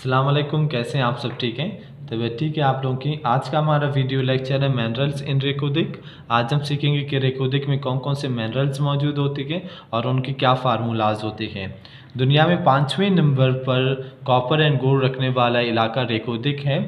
अस्सलाम वालेकुम, कैसे हैं आप सब? ठीक हैं? तबीयत ठीक है आप लोगों की? आज का हमारा वीडियो लेक्चर है मिनरल्स इन रेकोदिक। आज हम सीखेंगे कि रेकोदिक में कौन कौन से मिनरल्स मौजूद होते हैं और उनकी क्या फार्मूलाज होते हैं। दुनिया में 5वें नंबर पर कॉपर एंड गोल्ड रखने वाला इलाका रेकोदिक है।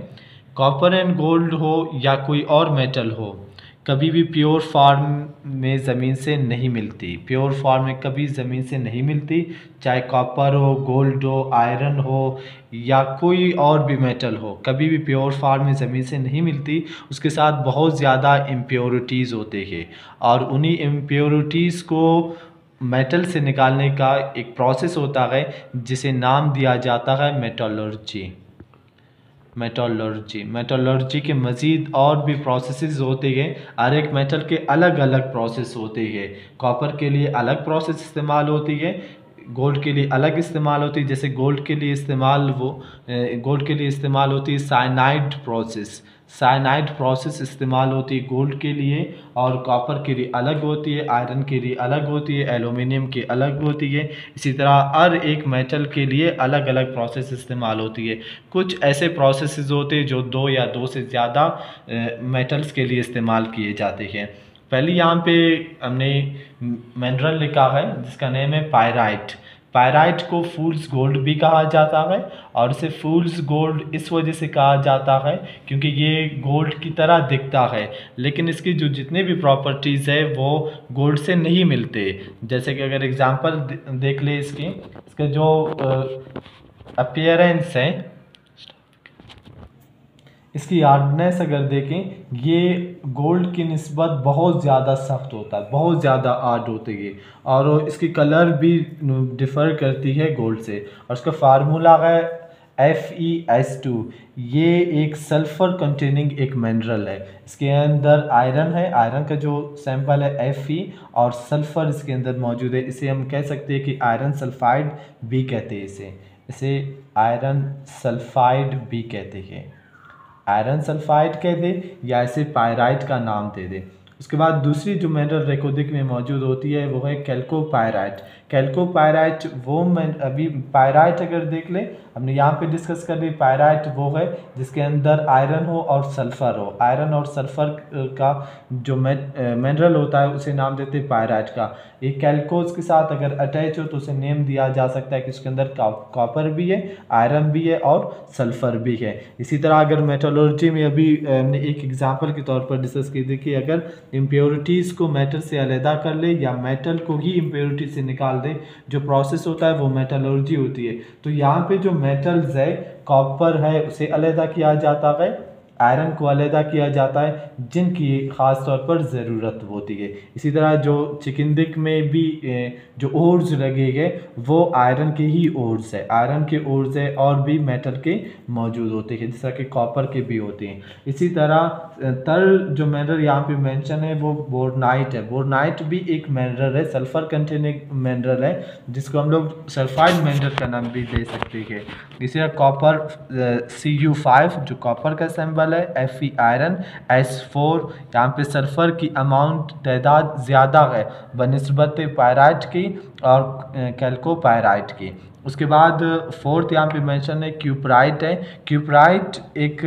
कॉपर एंड गोल्ड हो या कोई और मेटल हो, कभी भी प्योर फॉर्म में ज़मीन से नहीं मिलती। प्योर फॉर्म में कभी ज़मीन से नहीं मिलती, चाहे कॉपर हो, गोल्ड हो, आयरन हो या कोई और भी मेटल हो, कभी भी प्योर फॉर्म में ज़मीन से नहीं मिलती। उसके साथ बहुत ज़्यादा इम्प्योरिटीज़ होते हैं और उन्हीं इम्प्योरिटीज़ को मेटल से निकालने का एक प्रोसेस होता है जिसे नाम दिया जाता है मेटलर्जी। मेटलर्जी के मज़ीद और भी प्रोसेसेस होते हैं। हर एक मेटल के अलग अलग प्रोसेस होते हैं। कॉपर के लिए अलग प्रोसेस इस्तेमाल होती है, गोल्ड के लिए अलग इस्तेमाल होती है। जैसे गोल्ड के लिए इस्तेमाल होती है साइनाइड प्रोसेस इस्तेमाल होती है गोल्ड के लिए, और कॉपर के लिए अलग होती है, आयरन के लिए अलग होती है, एल्यूमिनियम की अलग होती है। इसी तरह हर एक मेटल के लिए अलग अलग प्रोसेस इस्तेमाल होती है। कुछ ऐसे प्रोसेसेस होते हैं जो दो या दो से ज़्यादा मेटल्स के लिए इस्तेमाल किए जाते हैं। पहले यहाँ पे हमने मिनरल लिखा है जिसका नेम है पायराइट। पायराइट को फूल्स गोल्ड भी कहा जाता है और इसे फूल्स गोल्ड इस वजह से कहा जाता है क्योंकि ये गोल्ड की तरह दिखता है, लेकिन इसकी जो जितने भी प्रॉपर्टीज़ है वो गोल्ड से नहीं मिलते। जैसे कि अगर एग्जांपल देख ले इसके जो अपीयरेंस है, इसकी हार्डनेस अगर देखें, ये गोल्ड की निस्बत बहुत ज़्यादा सख्त होता है, बहुत ज़्यादा हार्ड होती है और इसकी कलर भी डिफ़र करती है गोल्ड से। और इसका फार्मूला है FeS2। ये एक सल्फ़र कंटेनिंग एक मिनरल है। इसके अंदर आयरन है, आयरन का जो सैंपल है Fe, और सल्फ़र इसके अंदर मौजूद है। इसे हम कह सकते हैं कि आयरन सल्फाइड भी कहते हैं। इसे आयरन सल्फाइड भी कहते हैं, आयरन सल्फाइड कह दे या इसे पायराइट का नाम दे दे। उसके बाद दूसरी जो मिनरल रेकोदिक में मौजूद होती है वो है कैल्कोपायराइट। कैल्कोपायराइट वो अभी पायराइट अगर देख ले, हमने यहाँ पे डिस्कस कर ली, पायराइट वो है जिसके अंदर आयरन हो और सल्फर हो। आयरन और सल्फर का जो मिनरल होता है उसे नाम देते हैं पायराइट का। ये कैल्कोज के साथ अगर अटैच हो तो उसे नेम दिया जा सकता है कि उसके अंदर कॉपर भी है, आयरन भी है और सल्फर भी है। इसी तरह अगर मेटलर्जी में अभी हमने एक एग्जांपल के तौर पर डिस्कस की थी कि अगर इम्प्योरिटीज़ को मेटल से अलहदा कर ले या मेटल को ही इम्प्योरिटी से निकाल दे, जो प्रोसेस होता है वो मेटलर्जी होती है। तो यहाँ पे जो मेटल्स है, कॉपर है उसे अलहदा किया जाता है, आयरन को अलहदा किया जाता है जिनकी ख़ास तौर पर ज़रूरत होती है। इसी तरह जो चिकनदिक में भी जो ओर्स लगे गए वो आयरन के ही ओर्स है, आयरन के ओर्स है और भी मेटल के मौजूद होते हैं जैसा कि कॉपर के भी होते हैं। इसी तरह थर्ड जो मिनरल यहाँ पे मेंशन है वो बोरनाइट है। बोरनाइट भी एक मिनरल है, सल्फर कंटेनिंग मिनरल है जिसको हम लोग सल्फाइड मिनरल का नाम भी दे सकते हैं। इसी तरह कॉपर Cu5 जो कॉपर का सिंबल है, Fe आयरन, S4 यहाँ पे सल्फर की अमाउंट तादाद ज़्यादा है बनिस्बत पायराइट की और कैल्कोपायराइट की। उसके बाद फोर्थ यहाँ पे मेंशन है क्यूपराइट है। क्यूपराइट एक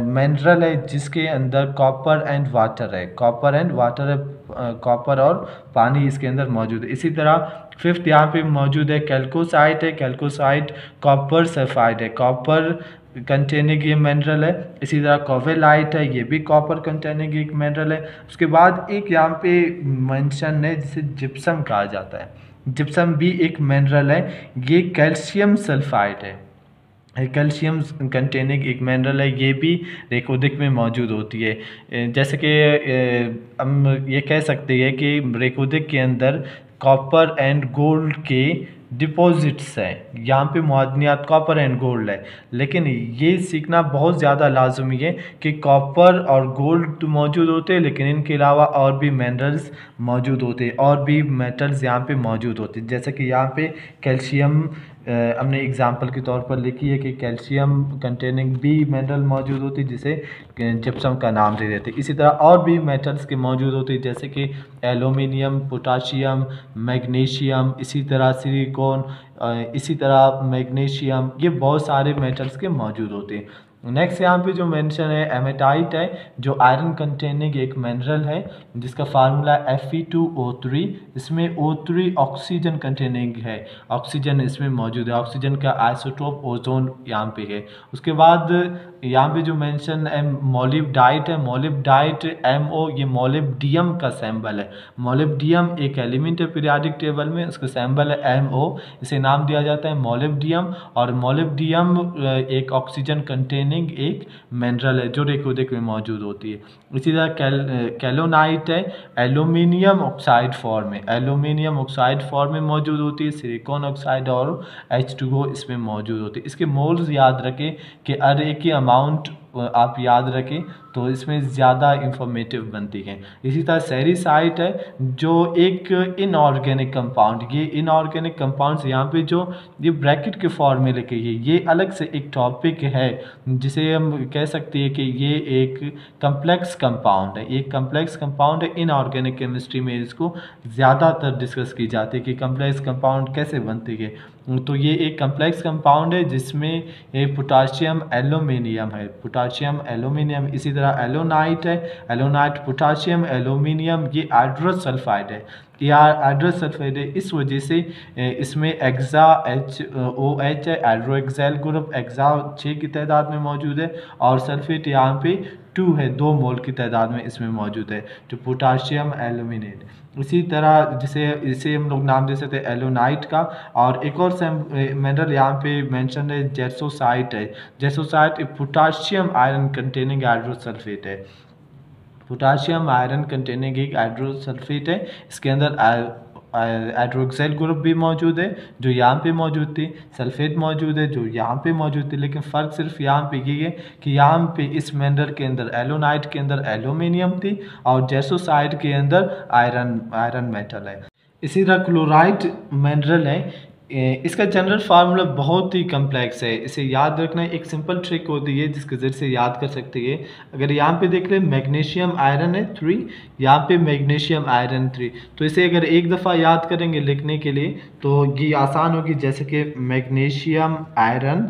मिनरल है जिसके अंदर कॉपर एंड वाटर है, कॉपर और पानी इसके अंदर मौजूद है। इसी तरह फिफ्थ यहाँ पे मौजूद है कैल्कोसाइट है। कैल्कोसाइट कॉपर सल्फाइड है, कॉपर कंटेनिंग ये मिनरल है। इसी तरह कोवेलाइट है, ये भी कॉपर कंटेनिंग एक मिनरल है। उसके बाद एक यहाँ पे मेंशन है जिसे जिप्सम कहा जाता है। जिप्सम भी एक मिनरल है, ये कैल्शियम सल्फाइड है, कैल्शियम कंटेनिंग एक मिनरल है, ये भी रेकोदिक में मौजूद होती है। जैसे कि हम ये कह सकते हैं कि रेकोदिक के अंदर कॉपर एंड गोल्ड के डिपॉजिट्स हैं। यहाँ पे मादनियात कॉपर एंड गोल्ड है, लेकिन ये सीखना बहुत ज़्यादा लाजमी है कि कॉपर और गोल्ड तो मौजूद होते हैं लेकिन इनके अलावा और भी मिनरल्स मौजूद होते हैं और भी मेटल्स यहाँ पे मौजूद होते हैं। जैसे कि यहाँ पे कैल्शियम हमने एग्जांपल के तौर पर लिखी है कि कैल्शियम कंटेनिंग बी मिनरल मौजूद होती है जिसे जिप्सम का नाम दे देते हैं। इसी तरह और भी मेटल्स के मौजूद होते हैं जैसे कि एल्यूमिनियम, पोटाशियम, मैग्नीशियम, इसी तरह सिलिकॉन, इसी तरह मैग्नीशियम, ये बहुत सारे मेटल्स के मौजूद होते हैं। नेक्स्ट यहाँ पे जो मेंशन है एमेटाइट है, जो आयरन कंटेनिंग एक मिनरल है जिसका फार्मूला Fe2O3। इसमें O3 ऑक्सीजन कंटेनिंग है, ऑक्सीजन इसमें मौजूद है, ऑक्सीजन का आइसोटोप ओजोन यहाँ पे है। उसके बाद यहाँ पे जो मेंशन है मोलिब्डाइट है, मोलिब्डाइट MO, ये मोलिब्डियम का सैम्बल है। मोलिब्डियम एक एलिमेंट है पीरियोडिक टेबल में, उसका सैम्बल है MO, इसे नाम दिया जाता है मोलिब्डियम। और मोलिब्डियम एक ऑक्सीजन कंटेनिंग एक मिनरल है जो रेकोदिक में मौजूद होती है। इसी तरह कैलोनाइट है, एल्यूमिनियम ऑक्साइड फॉर्म में, एल्यूमिनियम ऑक्साइड फॉर्म में मौजूद होती है। सिलिकॉन ऑक्साइड और H2O इसमें मौजूद होती है। इसके मोल्स याद रखें कि हर एक की अमाउंट आप याद रखें तो इसमें ज़्यादा इंफॉर्मेटिव बनती है। इसी तरह सेरिसाइट है जो एक इनऑर्गेनिक कंपाउंड, ये इनऑर्गेनिक कंपाउंड्स यहाँ पे जो ये ब्रैकेट के फॉर्म में लिखी है, ये अलग से एक टॉपिक है जिसे हम कह सकते हैं कि ये एक कम्प्लेक्स कंपाउंड है। एक कम्प्लेक्स कंपाउंड है, इनऑर्गेनिक केमिस्ट्री में इसको ज़्यादातर डिस्कस की जाती है कि कम्प्लेक्स कंपाउंड कैसे बनती है। तो ये एक कम्प्लेक्स कंपाउंड है जिसमें एक पोटाशियम एल्यूमिनियम है, पोटाशियम एल्यूमिनियम। इसी तरह एलोनाइट है, एलोनाइट पोटाशियम एल्यूमिनियम, ये हाइड्रोस सल्फाइड है, ये हाइड्रोस सल्फाइड है। इस वजह से इसमें एक्सा OH है, हाइड्रोक्साइल ग्रुप एक्सा 6 की तादाद में मौजूद है और सल्फेट यहाँ पे 2 है, 2 मोल की तादाद में इसमें मौजूद है, जो पोटाशियम एल्यूमिनेट। इसी तरह इसे हम लोग नाम दे सकते हैं एलोनाइट का। और एक और मिनरल यहाँ पे मेंशन है जैसोसाइट है, जैसोसाइट एक पोटाशियम आयरन कंटेनिंग हाइड्रोसल्फेट है, पोटाशियम आयरन कंटेनिंग एक हाइड्रोसल्फेट है। इसके अंदर हाइड्रोक्साइल ग्रुप भी मौजूद है जो यहाँ पे मौजूद थी, सल्फेट मौजूद है जो यहाँ पे मौजूद थी, लेकिन फ़र्क सिर्फ यहाँ पे ये है कि यहाँ पे इस मिनरल के अंदर एलोनाइट के अंदर एल्यूमिनियम थी और जैसोसाइट के अंदर आयरन मेटल है। इसी तरह क्लोराइड मिनरल है, इसका जनरल फार्मूला बहुत ही कम्प्लेक्स है, इसे याद रखना एक सिंपल ट्रिक होती है जिसके ज़रिए से याद कर सकते हैं। अगर यहाँ पे देख लें मैग्नीशियम आयरन है 3, यहाँ पे मैग्नीशियम आयरन 3, तो इसे अगर एक दफ़ा याद करेंगे लिखने के लिए तो ये आसान होगी, जैसे कि मैग्नीशियम आयरन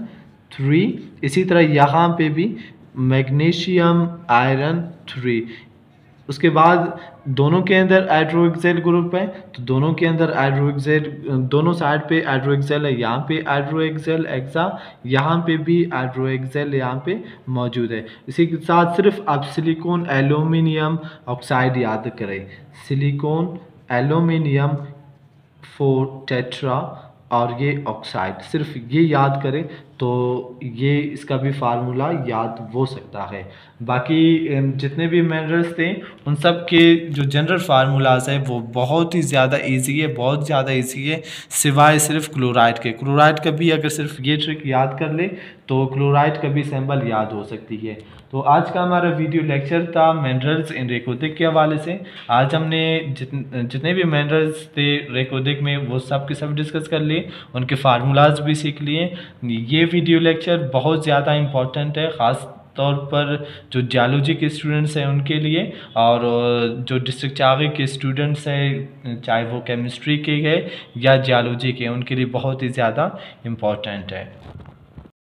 3। इसी तरह यहाँ पे भी मैग्नीशियम आयरन 3। उसके बाद दोनों के अंदर हाइड्रोक्साइल ग्रुप है, तो दोनों के अंदर हाइड्रोक्साइल, दोनों साइड पे हाइड्रोक्साइल है, यहाँ पे हाइड्रोक्साइल एक्सा, यहाँ पे भी हाइड्रोक्साइल यहाँ पे मौजूद है। इसी के साथ सिर्फ आप सिलिकॉन एल्यूमिनियम ऑक्साइड याद करें, सिलिकॉन एल्यूमिनियम 4 टेट्रा और ये ऑक्साइड, सिर्फ ये याद करें तो ये इसका भी फार्मूला याद हो सकता है। बाकी जितने भी मिनरल्स थे उन सब के जो जनरल फार्मूलाज है वो बहुत ही ज़्यादा इजी है, बहुत ज़्यादा इजी है, सिवाय सिर्फ क्लोराइड के। क्लोराइड का भी अगर सिर्फ ये ट्रिक याद कर ले तो क्लोराइड का भी सिंबल याद हो सकती है। तो आज का हमारा वीडियो लेक्चर था मिनरल्स इन रेकोदिक के हवाले से। आज हमने जितने भी मिनरल्स थे रेकोदिक में वो सब के सब डिस्कस कर लिए, उनके फार्मूलाज भी सीख लिए। ये वीडियो लेक्चर बहुत ज़्यादा इम्पोर्टेंट है, ख़ास तौर पर जो जियोलॉजी के स्टूडेंट्स हैं उनके लिए, और जो डिस्ट्रिक्ट चागे के स्टूडेंट्स हैं चाहे वो केमिस्ट्री के हैं या जियोलॉजी के, उनके लिए बहुत ही ज़्यादा इम्पोर्टेंट है।